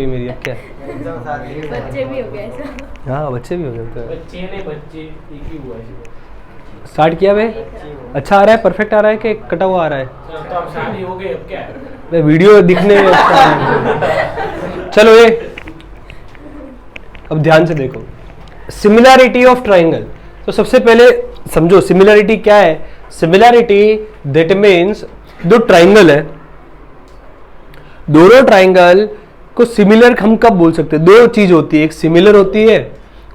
मेरी क्या बच्चे भी हो गए ऐसा। हाँ बच्चे भी हो गए तो बच्चे ने बच्चे एक ही हुआ है। स्टार्ट किया भाई। अच्छा आ रहा है, परफेक्ट आ रहा है कि कटा हुआ आ रहा है? तो अब शादी हो गई, अब क्या है? मैं वीडियो दिखने में अच्छा है। चलो ये अब ध्यान से देखो, सिमिलैरिटी ऑफ ट्राइंगल। तो सबसे पहले समझो सिमिलैरिटी क्या है। सिमिलैरिटी दैट मीन्स दो ट्राइंगल है, दोनों ट्राइंगल को सिमिलर हम कब बोल सकते हैं? दो चीज होती है, एक सिमिलर होती है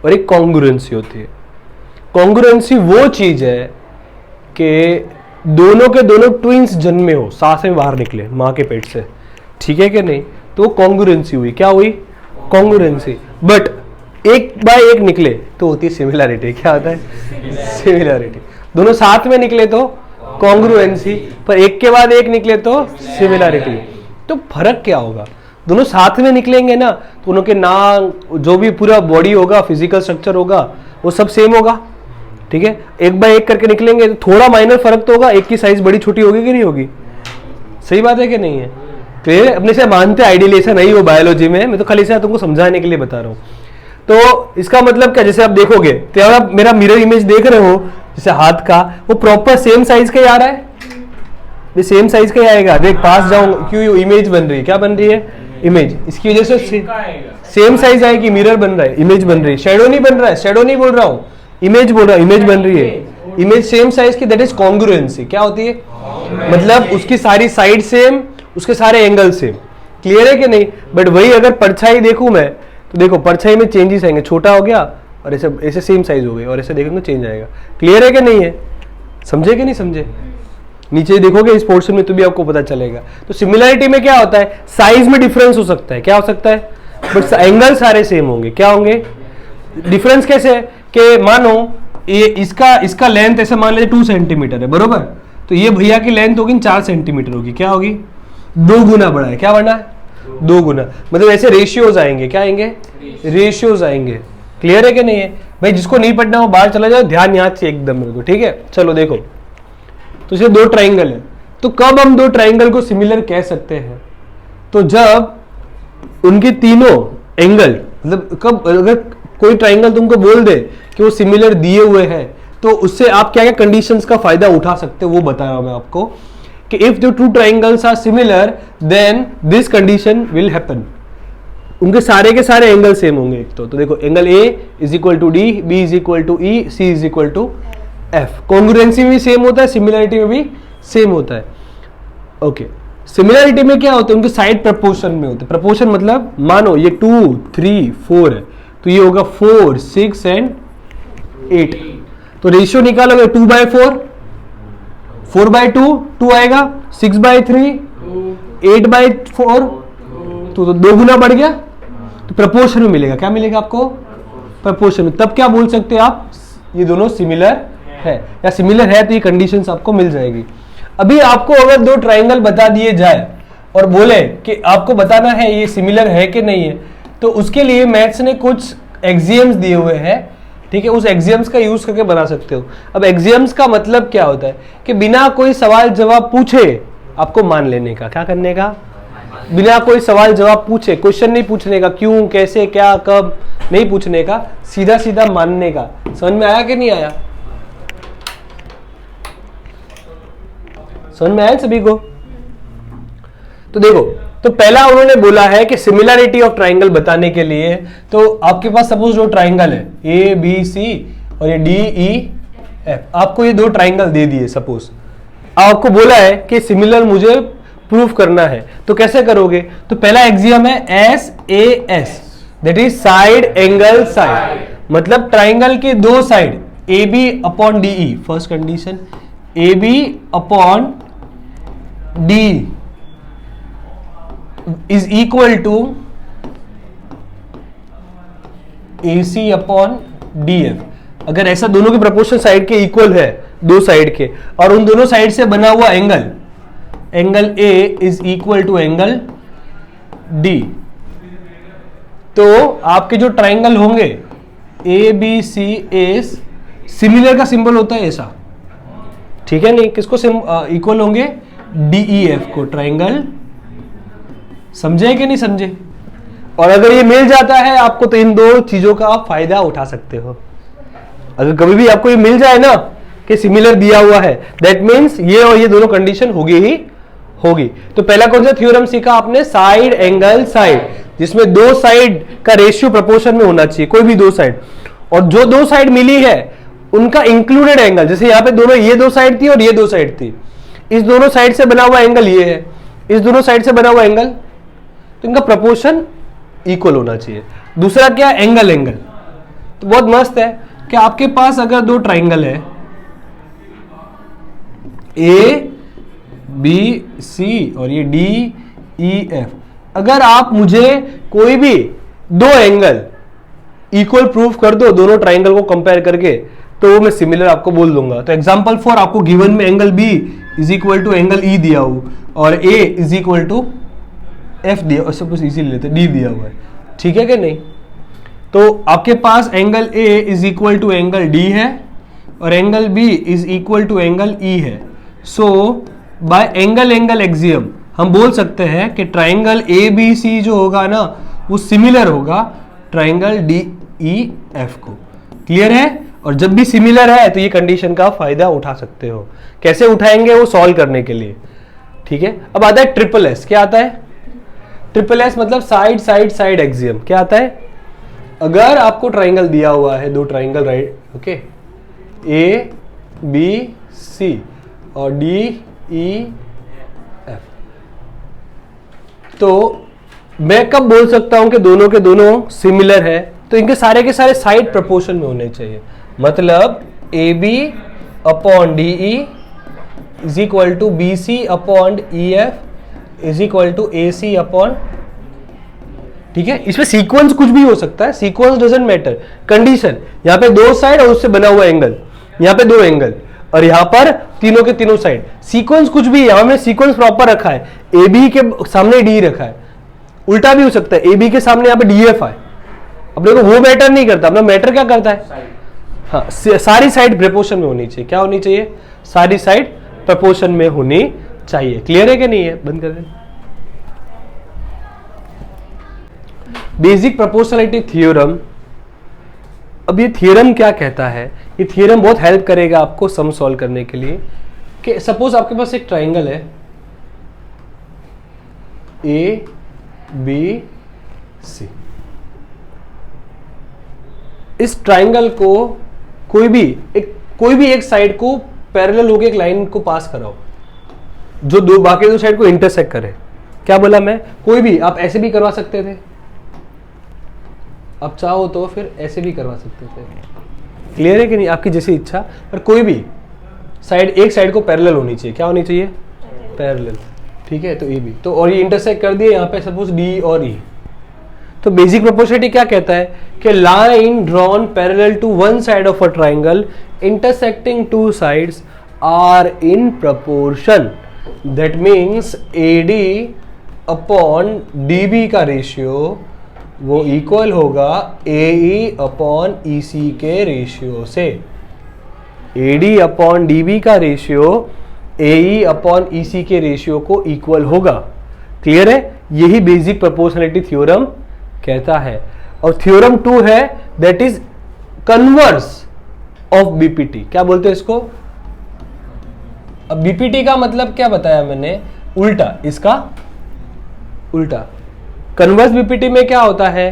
और एक कॉन्ग्रुएंसी होती है। कॉन्ग्रुएंसी वो चीज है कि दोनों के दोनों ट्विंस जन्मे हो, साथ में बाहर निकले मां के पेट से, ठीक है कि नहीं? तो कॉन्ग्रुएंसी हुई। क्या हुई? कॉन्ग्रुएंसी। बट एक बाय एक निकले तो होती है सिमिलैरिटी। क्या होता है? सिमिलैरिटी। दोनों साथ में निकले तो कॉन्ग्रुएंसी, पर एक के बाद एक निकले तो सिमिलैरिटी। तो फर्क क्या होगा? दोनों साथ में निकलेंगे ना तो उनके नाम, जो भी पूरा बॉडी होगा, फिजिकल स्ट्रक्चर होगा, वो सब सेम होगा, ठीक है? एक बाय एक करके निकलेंगे तो थोड़ा माइनर फर्क तो होगा, एक की साइज बड़ी छोटी होगी कि नहीं होगी? सही बात है कि नहीं है? क्लियर? अपने से मानते आइडियल ऐसा नहीं हो बायोलॉजी में, मैं तो खाली से तुमको समझाने के लिए बता रहा हूँ। तो इसका मतलब क्या, जैसे आप देखोगे तो आप मेरा मिरर इमेज देख रहे हो, जैसे हाथ का, वो प्रॉपर सेम साइज का ही आ रहा है, ये सेम साइज का ही आएगा। देख पास जाऊं, क्यों? इमेज बन रही है। क्या बन रही है? इमेज। इसकी वजह से सेम साइज आएगी, मिरर बन रहा है, इमेज बन रही है। शैडो नहीं बन रहा है, शैडो नहीं बोल रहा हूं, इमेज बोल रहा हूं, इमेज बन रही है। इमेज सेम साइज की, दैट इज कॉन्ग्रुएंसी। क्या होती है? मतलब उसकी सारी साइड सेम, उसके सारे एंगल सेम। क्लियर है कि नहीं? बट वही अगर परछाई देखूं मैं तो देखो परछाई में चेंजेस आएंगे, छोटा हो गया और ऐसे ऐसे सेम साइज हो गई, और ऐसे देखेंगे चेंज आएगा। क्लियर है कि नहीं है? समझे कि नहीं समझे? नीचे देखोगे इस पोर्शन में तो भी आपको पता चलेगा। तो सिमिलैरिटी में क्या होता है? साइज में डिफरेंस हो सकता है। क्या हो सकता है? बट एंगल सारे सेम होंगे। क्या होंगे? डिफरेंस कैसे है कि मानो ये इसका लेंथ ऐसे मान लीजिए 2 सेंटीमीटर है, बरोबर? तो ये भैया की लेंथ होगी 4 सेंटीमीटर होगी। क्या होगी? 2 गुना बड़ा है। क्या बना है? 2 गुना। मतलब ऐसे रेशियोज आएंगे। क्या आएंगे? रेशियोज आएंगे। क्लियर है कि नहीं है भाई? जिसको नहीं पढ़ना हो बाहर चला जाओ, ध्यान याद से एकदम मेरे को, ठीक है? चलो देखो, तो इसलिए 2 ट्राइंगल है, तो कब हम 2 ट्राइंगल को सिमिलर कह सकते हैं? तो जब उनके तीनों एंगल, मतलब कब अगर कोई ट्राइंगल तुमको बोल दे कि वो सिमिलर दिए हुए हैं, तो उससे आप क्या क्या कंडीशंस का फायदा उठा सकते हो वो बता रहा हूं मैं आपको, कि if the 2 triangles are similar then this condition will happen. उनके सारे के सारे एंगल सेम होंगे। एक तो देखो, angle A is equal to D, B is equal to E, C is equal to F. Congruency में भी सेम होता है, सिमिलैरिटी में भी सेम होता है। ओके, सिमिलैरिटी में क्या होता है? उनके साइड प्रपोर्शन में होते हैं। प्रपोर्शन मतलब मानो ये 2, 3, 4 है, तो ये होगा 4, 6 एंड 8। तो रेशियो निकालोगे 2/4, 4/2, 2 आएगा, 6/3, 8/4, तो 2 गुना बढ़ गया। तो प्रपोर्शन में मिलेगा। क्या मिलेगा आपको? प्रपोर्शन में। तब क्या बोल सकते हैं आप? ये दोनों सिमिलर है, या सिमिलर है तो ये कंडीशंस आपको मिल जाएगी। अभी आपको अगर 2 ट्राइंगल बता दिए जाए और बोले कि आपको बताना है ये सिमिलर है कि नहीं है, तो उसके लिए मैथ्स ने कुछ एक्सियम्स दिए हुए हैं, ठीक है? उस एक्सियम्स का यूज करके बना सकते हो। अब एक्सियम्स का मतलब क्या होता है? कि बिना कोई सवाल जवाब पूछे आपको मान लेने का। क्या करने का? बिना कोई सवाल जवाब पूछे, क्वेश्चन नहीं पूछने का, क्यों, कैसे, क्या, कब, नहीं पूछने का, सीधा सीधा मानने का। समझ में आया कि नहीं आया? समझ में आया सभी को? तो देखो, तो पहला उन्होंने बोला है कि सिमिलैरिटी ऑफ ट्राइंगल बताने के लिए, तो आपके पास सपोज 2 ट्राइंगल है, ए बी सी और ये डी ई एफ। आपको ये 2 ट्राइंगल दे दिए सपोज, आपको बोला है कि सिमिलर मुझे प्रूफ करना है, तो कैसे करोगे? तो पहला एक्सियम है S A S, that is side angle side. मतलब ट्राइंगल की 2 side A B upon D E, first condition, A B upon D is equal to A C upon D F. अगर ऐसा दोनों के प्रपोर्शन साइड के equal है, 2 side के, और उन दोनों साइड से बना हुआ angle, angle A is equal to angle D, तो आपके जो ट्राइंगल होंगे A B C S, similar का सिंबल होता है ऐसा, ठीक है? नहीं, किसको इक्वल होंगे? डी ई एफ को। ट्राइंगल समझे कि नहीं समझे? और अगर ये मिल जाता है आपको तो इन दो चीजों का आप फायदा उठा सकते हो। अगर कभी भी आपको ये मिल जाए ना कि सिमिलर दिया हुआ है, दैट मीन्स ये और ये दोनों कंडीशन होगी ही होगी। तो पहला कौन सा थ्योरम सीखा आपने? साइड एंगल साइड, जिसमें दो साइड का रेशियो प्रोपोर्शन में होना चाहिए, कोई भी दो साइड, और जो दो साइड मिली है उनका इंक्लूडेड एंगल, जैसे यहां पे दोनों ये दो साइड थी और ये दो साइड थी, इस दोनों साइड से बना हुआ एंगल ये है, इस दोनों साइड से बना हुआ एंगल, तो इनका प्रोपोर्शन इक्वल होना चाहिए। दूसरा क्या? Angle angle. तो बहुत मस्त है कि आपके पास अगर दो ट्राइंगल है ए बी सी और ये डी ई एफ, अगर आप मुझे कोई भी दो एंगल इक्वल प्रूफ कर दो दोनों ट्राइंगल को कंपेयर करके, तो वो मैं सिमिलर आपको बोल दूंगा। तो एग्जांपल फॉर आपको गिवन में angle B is equal to angle E दिया हो और A is equal to F दिया, और सपोज इसी लेते डी दिया हुआ है, ठीक है कि नहीं? तो आपके पास angle A is equal to angle D है और angle B is equal to angle E है। So by angle angle axiom हम बोल सकते हैं कि ट्राइंगल ए बी सी जो होगा ना वो सिमिलर होगा ट्राइंगल डी ई एफ को। क्लियर है? और जब भी सिमिलर है तो ये कंडीशन का फायदा उठा सकते हो। कैसे उठाएंगे वो सॉल्व करने के लिए, ठीक है? अब आता है ट्रिपल एस। क्या आता है? ट्रिपल एस मतलब साइड साइड साइड एक्सियम। क्या आता है? अगर आपको ट्राइंगल दिया हुआ है, दो triangle, right, okay, A B C और डी ई एफ, तो मैं कब बोल सकता हूं कि दोनों के दोनों सिमिलर है? तो इनके सारे के सारे साइड प्रोपोर्शन में होने चाहिए। मतलब A B upon D E is equal to B C upon E F is equal to A C upon, ठीक है? इसमें सीक्वेंस कुछ भी हो सकता है, सीक्वेंस डजंट मैटर। कंडीशन यहाँ पे दो साइड और उससे बना हुआ एंगल, यहाँ पे दो एंगल और यहाँ पर तीनों के तीनों साइड, सीक्वेंस कुछ भी। यहाँ में सीक्वेंस प्रॉपर रखा है, ए बी के सामने डी रखा है, उल्टा भी हो सकता है, ए बी के सामने यहाँ पे डी एफ आए। अपने को वो मैटर नहीं करता, अपना मैटर क्या करता है? हाँ, सारी साइड प्रोपोर्शन में होनी चाहिए। क्या होनी चाहिए? सारी साइड प्रोपोर्शन में होनी चाहिए। क्लियर है कि नहीं है? बंद कर दें। Basic proportionality theorem. अब ये थ्योरम क्या कहता है? ये थ्योरम बहुत हेल्प करेगा आपको सम सॉल्व करने के लिए। कि सपोज आपके पास एक ट्राइंगल है ए बी सी, इस ट्राइंगल को कोई भी एक साइड को पैरेलल होकर एक लाइन को पास कराओ जो दो बाकी दो साइड को इंटरसेक्ट करे। क्या बोला मैं? कोई भी, आप ऐसे भी करवा सकते थे, आप चाहो तो फिर ऐसे भी करवा सकते थे। क्लियर है कि नहीं? आपकी जैसी इच्छा, पर कोई भी साइड, एक साइड को पैरेलल होनी चाहिए। क्या होनी चाहिए? पैरेलल, ठीक है? तो ये भी तो, और ये इंटरसेक्ट कर दिए यहाँ पे सपोज डी और ई। तो बेसिक प्रोपोर्शनलिटी क्या कहता है कि line drawn parallel to one side of a triangle intersecting two sides are in proportion, that means AD upon DB का रेशियो वो इक्वल होगा AE अपॉन EC के रेशियो से। AD अपॉन DB का रेशियो AE अपॉन EC के ratio को equal होगा। Clear है? यही बेसिक प्रोपोर्शनलिटी थ्योरम कहता है। और थ्योरम 2 है that is converse of BPT। क्या बोलते हैं इसको? अब BPT का मतलब क्या बताया मैंने? उल्टा, इसका उल्टा। कन्वर्स BPT में क्या होता है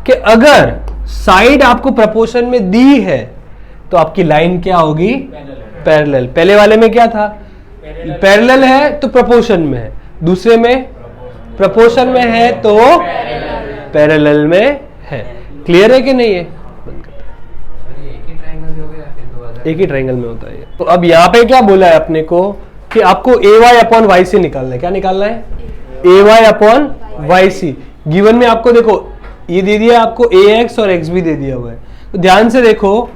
कि अगर साइड आपको प्रोपोर्शन में दी है तो आपकी लाइन क्या होगी? पैरेलल। पहले वाले में क्या था? पैरेलल है तो प्रोपोर्शन में है, दूसरे में प्रोपोर्शन में है तो पैरेलल में है। क्लियर है कि नहीं है? एक ही ट्राइंगल में होता है। तो अब यहाँ पे क्या बोला है अपने को कि आपको AY अपॉन वाई से निकालना है। क्या निकालना है? AY upon Y C. Given में आपको देखो ये दे दिया आपको AX और XB दे दिया हुआ है। तो ध्यान से देखो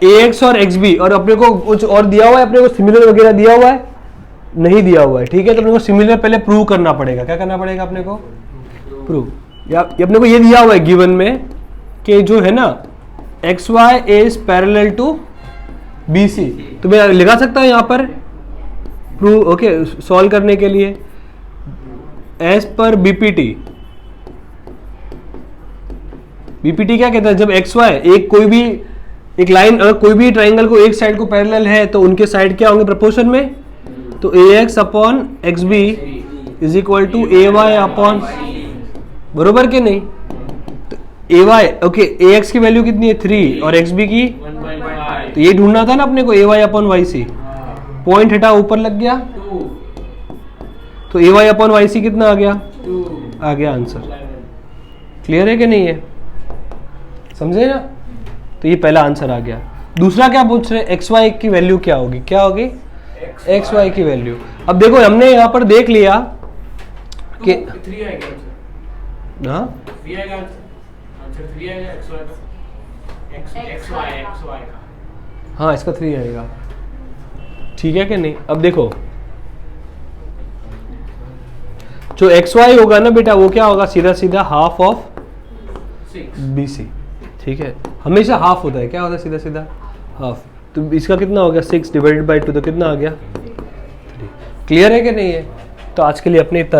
AX और XB, और अपने को कुछ और दिया हुआ है, अपने को सिमिलर वगैरह दिया हुआ है? नहीं दिया हुआ है, ठीक है? तो अपने को सिमिलर पहले प्रूव करना पड़ेगा। क्या करना पड़ेगा अपने को? प्रूव। या अपने को ये दिया हुआ है गिवन में कि जो है ना XY is parallel to BC, तो मैं लगा सकता हूं यहां पर प्रूव, ओके, सॉल्व करने के लिए एज पर BPT बीपीटी क्या कहता है, जब एक्स वाई एक कोई भी एक लाइन, अगर कोई भी ट्राइंगल को एक साइड को पैरेलल है तो उनके साइड क्या होंगे प्रोपोर्शन में, तो A X upon X B is equal to A Y upon, बरोबर के नहीं, तो A Y okay, A X की वैल्यू कितनी है 3 और एक्स बी की, 1/5 तो ये ढूंढना था ना अपने को, A Y upon Y C, point हटा ऊपर लग गया, 2 तो A Y upon Y C कितना आ गया, 2 आ गया आंसर। क्लियर है कि नहीं है, समझे ना, तो ये पहला आंसर आ गया। दूसरा क्या पूछ रहे, एक्स वाई की वैल्यू क्या होगी, क्या होगी एक्स वाई की वैल्यू। अब देखो हमने यहाँ पर देख लिया कि 3 आएगा आंसर, हाँ 3 आएगा आंसर 3 आएगा एक्स वाई का, एक्स वाई का, हाँ इसका 3 आएगा, ठीक है कि नहीं। अब देखो जो एक्स वाई होगा ना बेटा वो क्या होगा, सीधा सीधा हाफ ऑफ 6 बी सी, ठीक है, हमेशा हाफ होता है, क्या होता है सीधा सीधा हाफ, तो इसका कितना हो गया 6 डिवाइडेड बाई 2, तो कितना आ गया 3। क्लियर है कि नहीं है, तो आज के लिए अपने इतना